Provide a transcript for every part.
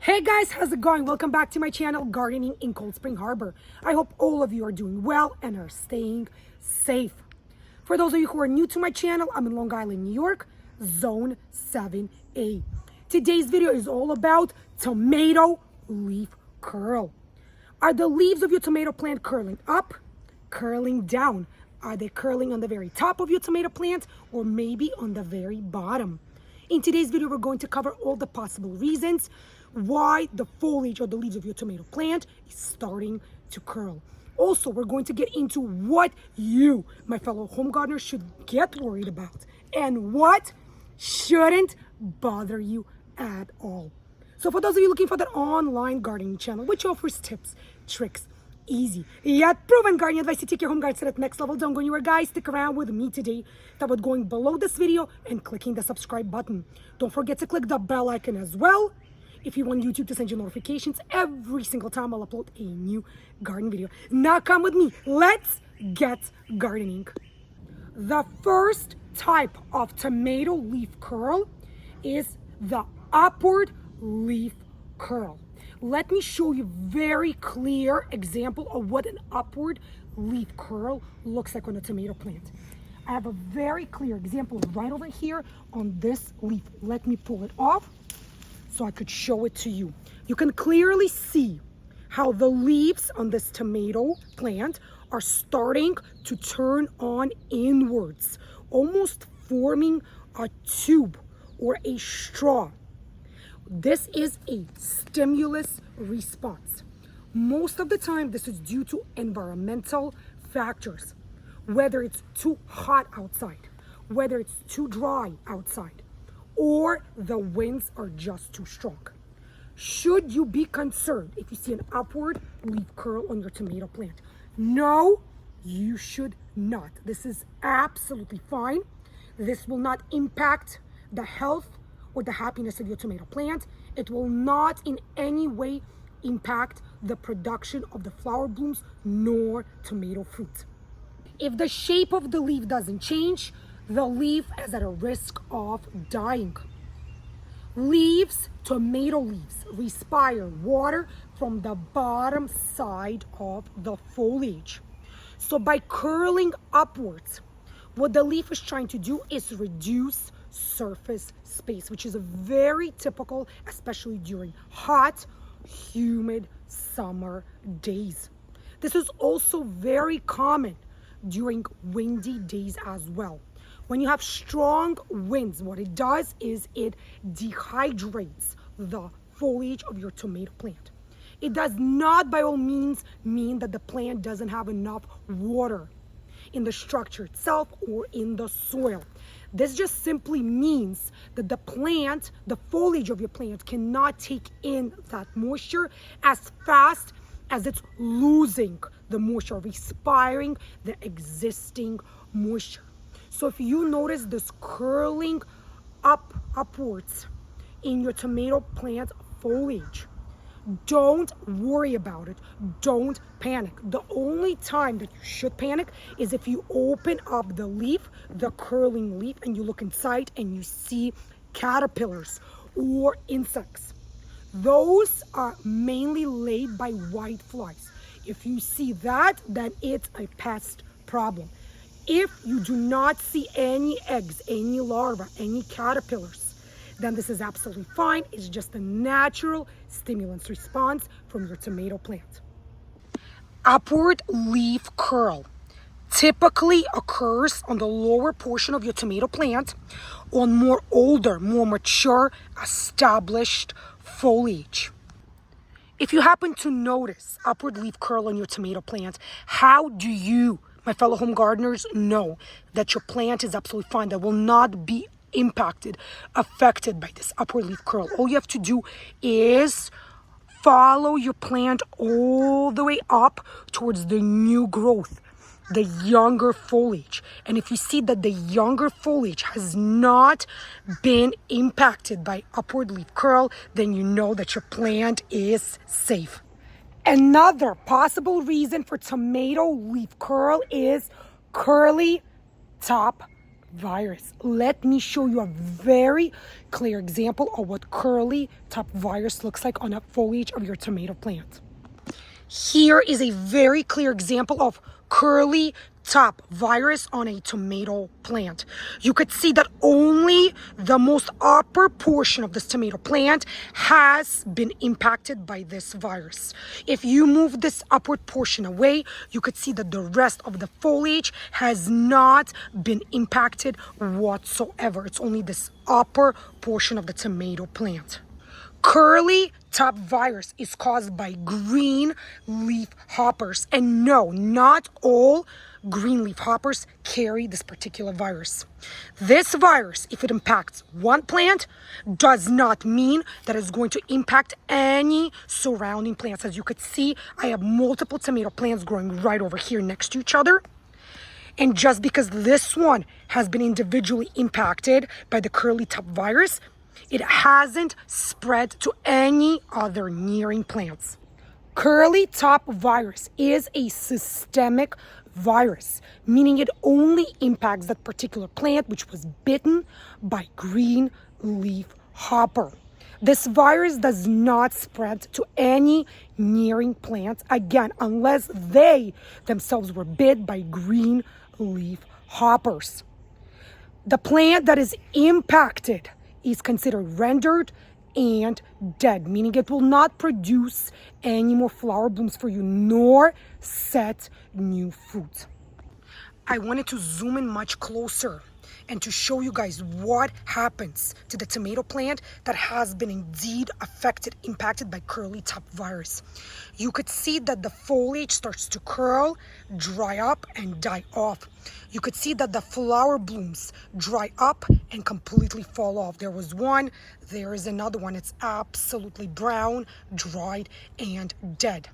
Hey guys, how's it going? Welcome back to my channel, Gardening in Cold Spring Harbor. I hope all of you are doing well and are staying safe. For those of you who are new to my channel, I'm in Long Island, New York, Zone 7A. Today's video is all about tomato leaf curl. Are the leaves of your tomato plant curling up, curling down? Are they curling on the very top of your tomato plant or maybe on the very bottom? In today's video, we're going to cover all the possible reasons why the foliage or the leaves of your tomato plant is starting to curl. Also, we're going to get into what you, my fellow home gardeners, should get worried about and what shouldn't bother you at all. So for those of you looking for that online gardening channel, which offers tips, tricks, easy yet proven gardening advice to take your home garden to that next level, don't go anywhere, guys. Stick around with me today. That would going below this video and clicking the subscribe button. Don't forget to click the bell icon as well if you want YouTube to send you notifications every single time I'll upload a new garden video. Now come with me, let's get gardening. The first type of tomato leaf curl is the upward leaf curl. Let me show you a very clear example of what an upward leaf curl looks like on a tomato plant. I have a very clear example right over here on this leaf. Let me pull it off so I could show it to you. You can clearly see how the leaves on this tomato plant are starting to turn on inwards, almost forming a tube or a straw. This is a stimulus response. Most of the time, this is due to environmental factors, whether it's too hot outside, whether it's too dry outside, or the winds are just too strong. Should you be concerned if you see an upward leaf curl on your tomato plant? No, you should not. This is absolutely fine. This will not impact the health or the happiness of your tomato plant. It will not in any way impact the production of the flower blooms nor tomato fruit. If the shape of the leaf doesn't change, the leaf is at a risk of dying. Leaves, tomato leaves, respire water from the bottom side of the foliage. So by curling upwards, what the leaf is trying to do is reduce surface space, which is a very typical, especially during hot, humid summer days. This is also very common during windy days as well. When you have strong winds, what it does is it dehydrates the foliage of your tomato plant. It does not by all means mean that the plant doesn't have enough water in the structure itself or in the soil. This just simply means that the plant, the foliage of your plant cannot take in that moisture as fast as it's losing the moisture, respiring the existing moisture. So if you notice this curling upwards in your tomato plant foliage, don't worry about it. Don't panic. The only time that you should panic is if you open up the leaf, the curling leaf, and you look inside and you see caterpillars or insects. Those are mainly laid by white flies. If you see that, then it's a pest problem. If you do not see any eggs, any larvae, any caterpillars, then this is absolutely fine. It's just a natural stimulus response from your tomato plant. Upward leaf curl typically occurs on the lower portion of your tomato plant on more older, more mature, established foliage. If you happen to notice upward leaf curl on your tomato plant, how do you, my fellow home gardeners, know that your plant is absolutely fine, that will not be impacted, affected by this upward leaf curl? All you have to do is follow your plant all the way up towards the new growth, the younger foliage. And if you see that the younger foliage has not been impacted by upward leaf curl, then you know that your plant is safe. Another possible reason for tomato leaf curl is curly top virus. Let me show you a very clear example of what curly top virus looks like on a foliage of your tomato plant. Here is a very clear example of curly top virus on a tomato plant. You could see that only the most upper portion of this tomato plant has been impacted by this virus. If you move this upward portion away, you could see that the rest of the foliage has not been impacted whatsoever. It's only this upper portion of the tomato plant. Curly top virus is caused by green leaf hoppers. And no, not all green leaf hoppers carry this particular virus. This virus, if it impacts one plant, does not mean that it's going to impact any surrounding plants. As you could see, I have multiple tomato plants growing right over here next to each other. And just because this one has been individually impacted by the curly top virus, it hasn't spread to any other nearing plants. Curly top virus is a systemic virus, meaning it only impacts that particular plant which was bitten by green leaf hopper. This virus does not spread to any nearing plants, again, unless they themselves were bit by green leaf hoppers. The plant that is impacted is considered rendered and dead, meaning it will not produce any more flower blooms for you, nor set new fruit. I wanted to zoom in much closer and to show you guys what happens to the tomato plant that has been indeed affected, impacted by curly top virus. You could see that the foliage starts to curl, dry up, and die off. You could see that the flower blooms dry up and completely fall off. There was one, there is another one. It's absolutely brown, dried, and dead.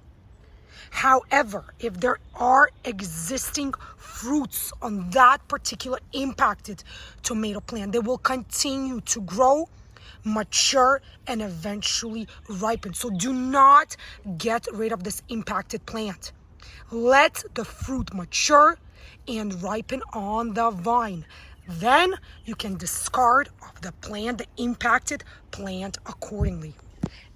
However, if there are existing fruits on that particular impacted tomato plant, they will continue to grow, mature, and eventually ripen. So do not get rid of this impacted plant. Let the fruit mature and ripen on the vine. Then you can discard of the plant, the impacted plant, accordingly.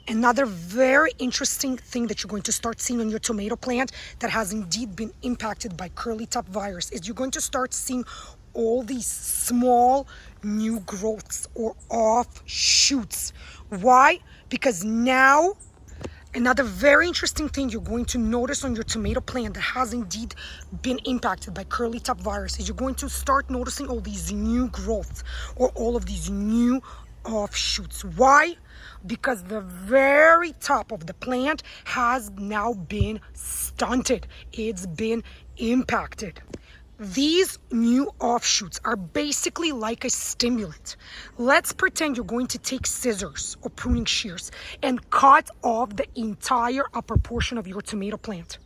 Another very interesting thing that you're going to start seeing on your tomato plant that has indeed been impacted by curly top virus is you're going to start seeing all these small new growths or offshoots. Why? Because now, another very interesting thing you're going to notice on your tomato plant that has indeed been impacted by curly top virus is you're going to start noticing all these new growths or all of these new offshoots. Why? Because the very top of the plant has now been stunted. It's been impacted. These new offshoots are basically like a stimulant. Let's pretend you're going to take scissors or pruning shears and cut off the entire upper portion of your tomato plant.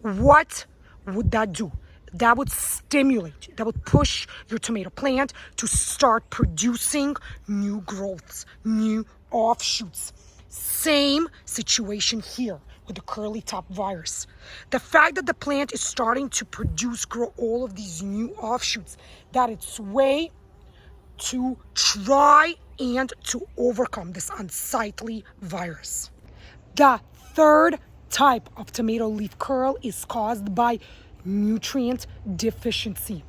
What would that do? That would stimulate, that would push your tomato plant to start producing new growths, new offshoots. Same situation here with the curly top virus. The fact that the plant is starting to grow all of these new offshoots, that it's way to try and to overcome this unsightly virus. The third type of tomato leaf curl is caused by nutrient deficiency.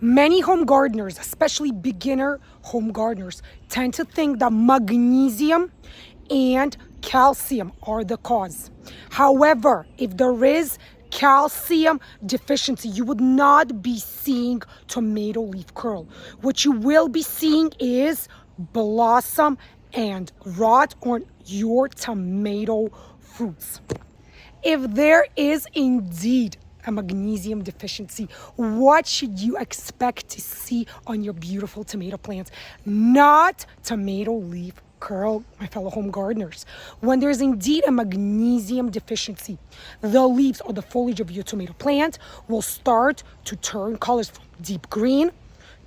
Many home gardeners, especially beginner home gardeners, tend to think that magnesium and calcium are the cause. However, if there is calcium deficiency, you would not be seeing tomato leaf curl. What you will be seeing is blossom and rot on your tomato fruits. If there is indeed a magnesium deficiency, what should you expect to see on your beautiful tomato plants? Not tomato leaf curl, my fellow home gardeners. When there's indeed a magnesium deficiency, the leaves or the foliage of your tomato plant will start to turn colors from deep green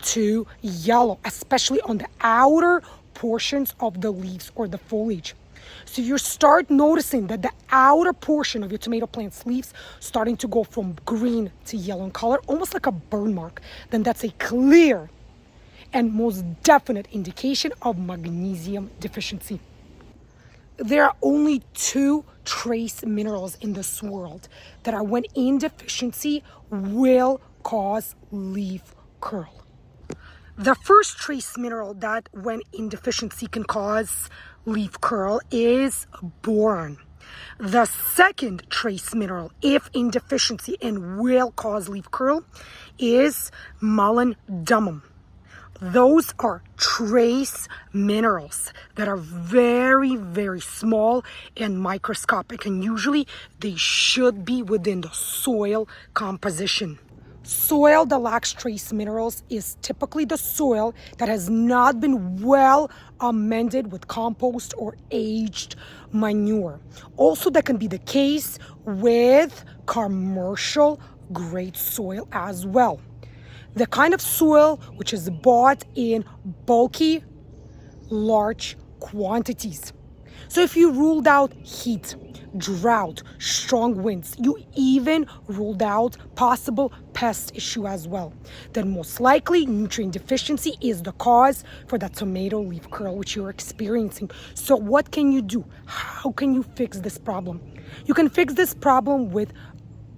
to yellow, especially on the outer portions of the leaves or the foliage. So you start noticing that the outer portion of your tomato plant's leaves starting to go from green to yellow in color, almost like a burn mark. Then that's a clear and most definite indication of magnesium deficiency. There are only two trace minerals in this world that are, when in deficiency, will cause leaf curl. The first trace mineral that, when in deficiency, can cause leaf curl is boron. The second trace mineral, if in deficiency and will cause leaf curl, is molybdenum. Those are trace minerals that are very, very small and microscopic, and usually they should be within the soil composition. Soil that lacks trace minerals is typically the soil that has not been well amended with compost or aged manure. Also, that can be the case with commercial grade soil as well. The kind of soil which is bought in bulky, large quantities. So if you ruled out heat, drought, strong winds, you even ruled out possible pest issue as well, then most likely nutrient deficiency is the cause for that tomato leaf curl which you're experiencing. So what can you do? How can you fix this problem? You can fix this problem with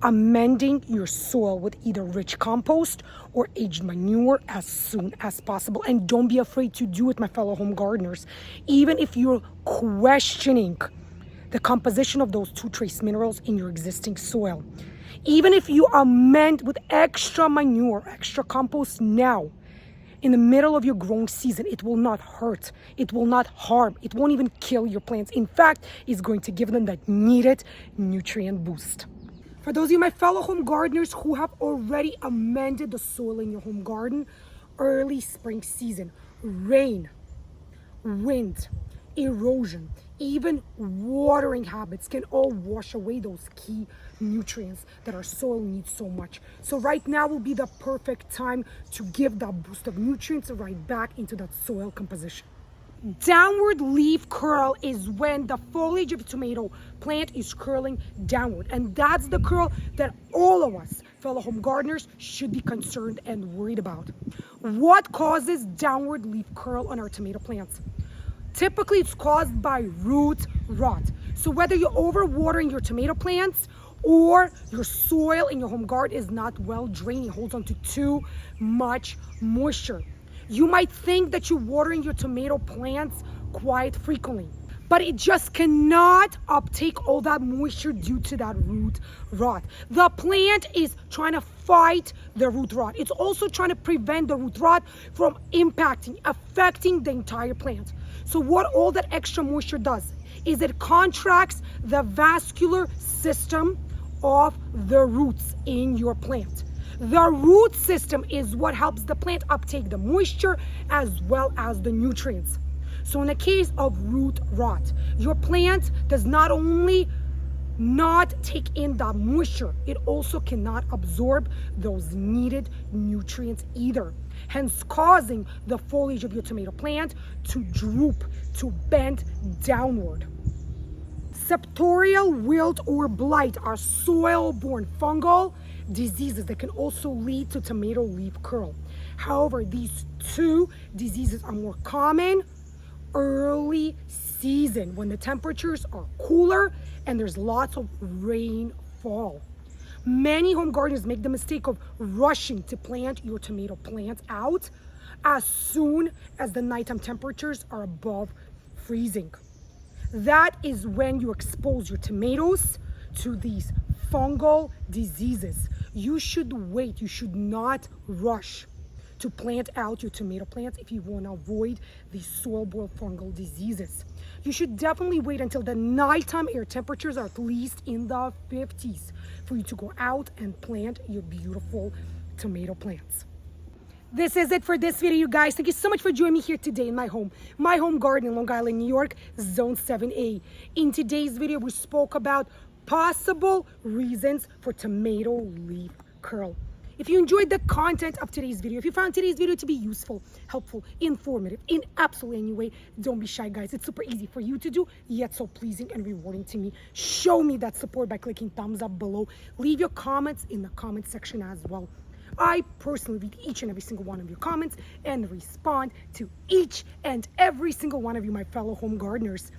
amending your soil with either rich compost or aged manure as soon as possible. And don't be afraid to do it, my fellow home gardeners. Even if you're questioning the composition of those two trace minerals in your existing soil, even if you amend with extra manure, extra compost now, in the middle of your growing season, it will not hurt, it will not harm, it won't even kill your plants. In fact, it's going to give them that needed nutrient boost. For those of you, my fellow home gardeners, who have already amended the soil in your home garden, early spring season, rain, wind, erosion, even watering habits can all wash away those key nutrients that our soil needs so much. So right now will be the perfect time to give that boost of nutrients right back into that soil composition. Downward leaf curl is when the foliage of a tomato plant is curling downward, and that's the curl that all of us fellow home gardeners should be concerned and worried about. What causes downward leaf curl on our tomato plants? Typically it's caused by root rot. So whether you're overwatering your tomato plants or your soil in your home garden is not well drained, it holds on to too much moisture. You might think that you're watering your tomato plants quite frequently, but it just cannot uptake all that moisture due to that root rot. The plant is trying to fight the root rot. It's also trying to prevent the root rot from impacting, affecting the entire plant. So what all that extra moisture does is it contracts the vascular system of the roots in your plant. The root system is what helps the plant uptake the moisture as well as the nutrients. So in the case of root rot, your plant does not only not take in that moisture, it also cannot absorb those needed nutrients either, hence causing the foliage of your tomato plant to droop, to bend downward. Septorial wilt or blight are soil-borne fungal diseases that can also lead to tomato leaf curl. However, these two diseases are more common early season when the temperatures are cooler and there's lots of rainfall. Many home gardeners make the mistake of rushing to plant your tomato plants out as soon as the nighttime temperatures are above freezing. That is when you expose your tomatoes to these fungal diseases. You should wait, you should not rush to plant out your tomato plants if you want to avoid these soil-borne fungal diseases. You should definitely wait until the nighttime air temperatures are at least in the 50s for you to go out and plant your beautiful tomato plants. This is it for this video, you guys. Thank you so much for joining me here today in my home garden in Long Island, New York, Zone 7A. In today's video, we spoke about possible reasons for tomato leaf curl. If you enjoyed the content of today's video, if you found today's video to be useful, helpful, informative, in absolutely any way, don't be shy, guys. It's super easy for you to do, yet so pleasing and rewarding to me. Show me that support by clicking thumbs up below. Leave your comments in the comment section as well. I personally read each and every single one of your comments and respond to each and every single one of you, my fellow home gardeners.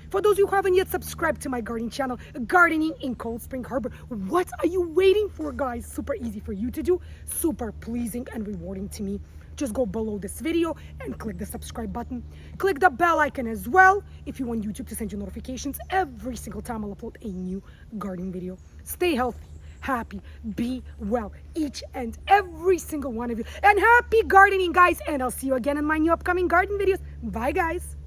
For those of you who haven't yet subscribed to my gardening channel, Gardening in Cold Spring Harbor, what are you waiting for, guys? Super easy for you to do, super pleasing and rewarding to me. Just go below this video and click the subscribe button. Click the bell icon as well if you want YouTube to send you notifications every single time I'll upload a new gardening video. Stay healthy, happy, be well, each and every single one of you. And happy gardening, guys. And I'll see you again in my new upcoming garden videos. Bye, guys.